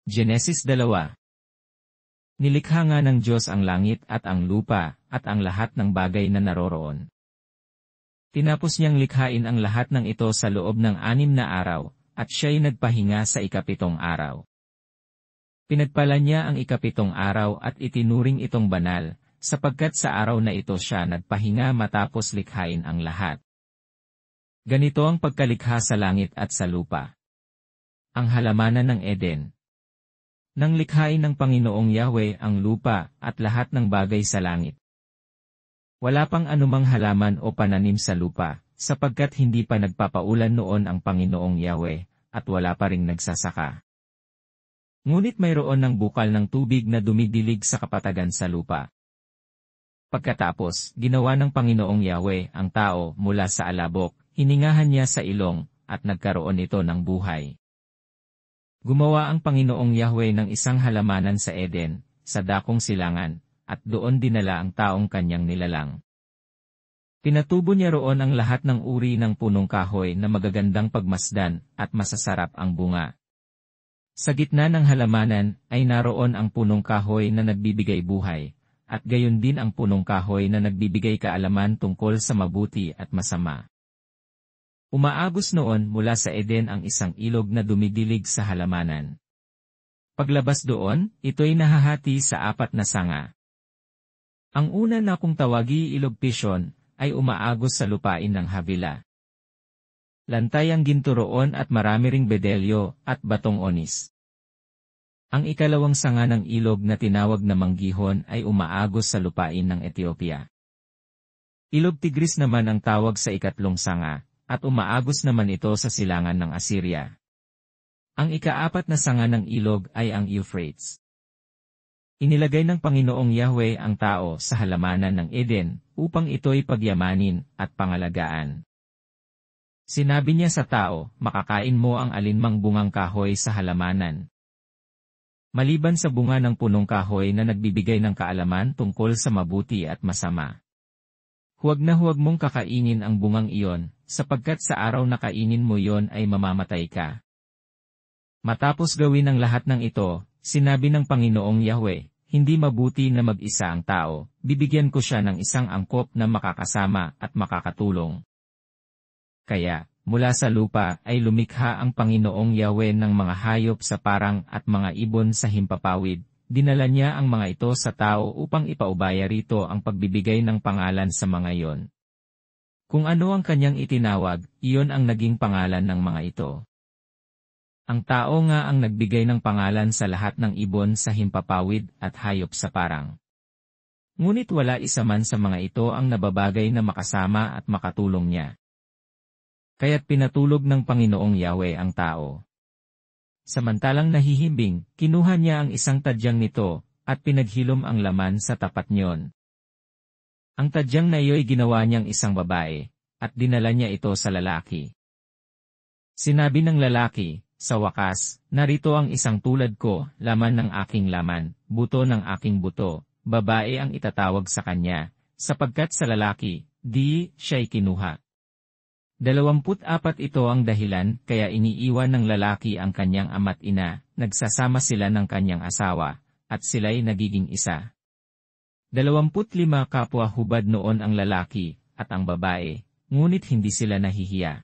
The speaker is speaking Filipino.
Genesis 2. Nilikha nga ng Diyos ang langit at ang lupa, at ang lahat ng bagay na naroroon. Tinapos niyang likhain ang lahat ng ito sa loob ng 6 na araw, at siya'y nagpahinga sa 7 araw. Pinagpala niya ang 7 araw at itinuring itong banal, sapagkat sa araw na ito siya nagpahinga matapos likhain ang lahat. Ganito ang pagkalikha sa langit at sa lupa. Ang halamanan ng Eden. Nang likhain ng Panginoong Yahweh ang lupa at lahat ng bagay sa langit. Wala pang anumang halaman o pananim sa lupa, sapagkat hindi pa nagpapaulan noon ang Panginoong Yahweh, at wala pa ring nagsasaka. Ngunit mayroon ng bukal ng tubig na dumidilig sa kapatagan sa lupa. Pagkatapos, ginawa ng Panginoong Yahweh ang tao mula sa alabok, hiningahan niya sa ilong, at nagkaroon ito ng buhay. Gumawa ang Panginoong Yahweh ng isang halamanan sa Eden, sa dakong silangan, at doon dinala ang taong kanyang nilalang. Pinatubo niya roon ang lahat ng uri ng punong kahoy na magagandang pagmasdan at masasarap ang bunga. Sa gitna ng halamanan ay naroon ang punong kahoy na nagbibigay buhay, at gayon din ang punong kahoy na nagbibigay kaalaman tungkol sa mabuti at masama. Umaagos noon mula sa Eden ang isang ilog na dumidilig sa halamanan. Paglabas doon, ito'y nahahati sa 4 na sanga. Ang una na kung tawagi ilog Pishon, ay umaagos sa lupain ng Havila. Lantay ang ginto roon at marami ring bedelyo at batong onis. Ang ikalawang sanga ng ilog na tinawag na Manggihon ay umaagos sa lupain ng Ethiopia. Ilog Tigris naman ang tawag sa 3 sanga, at umaagos naman ito sa silangan ng Assyria. Ang ika-4 na sanga ng ilog ay ang Euphrates. Inilagay ng Panginoong Yahweh ang tao sa halamanan ng Eden, upang ito'y pagyamanin at pangalagaan. Sinabi niya sa tao, makakain mo ang alinmang bungang kahoy sa halamanan. Maliban sa bunga ng punong kahoy na nagbibigay ng kaalaman tungkol sa mabuti at masama. Huwag mong kakainin ang bungang iyon, sapagkat sa araw na kainin mo iyon ay mamamatay ka. Matapos gawin ang lahat ng ito, sinabi ng Panginoong Yahweh, hindi mabuti na mag-isa ang tao, bibigyan ko siya ng isang angkop na makakasama at makakatulong. Kaya, mula sa lupa ay lumikha ang Panginoong Yahweh ng mga hayop sa parang at mga ibon sa himpapawid. Dinala niya ang mga ito sa tao upang ipaubaya rito ang pagbibigay ng pangalan sa mga iyon. Kung ano ang kanyang itinawag, iyon ang naging pangalan ng mga ito. Ang tao nga ang nagbigay ng pangalan sa lahat ng ibon sa himpapawid at hayop sa parang. Ngunit wala isa man sa mga ito ang nababagay na makasama at makatulong niya. Kaya't pinatulog ng Panginoong Yahweh ang tao. Samantalang nahihimbing, kinuha niya ang isang tadyang nito, at pinaghilom ang laman sa tapat niyon. Ang tadyang na iyo'y ginawa niyang isang babae, at dinala niya ito sa lalaki. Sinabi ng lalaki, sa wakas, narito ang isang tulad ko, laman ng aking laman, buto ng aking buto, babae ang itatawag sa kanya, sapagkat sa lalaki, di siya'y kinuha. 24 ito ang dahilan kaya iniiwan ng lalaki ang kanyang ama't ina, nagsasama sila ng kanyang asawa, at sila'y nagiging isa. 25 kapwa hubad noon ang lalaki, at ang babae, ngunit hindi sila nahihiya.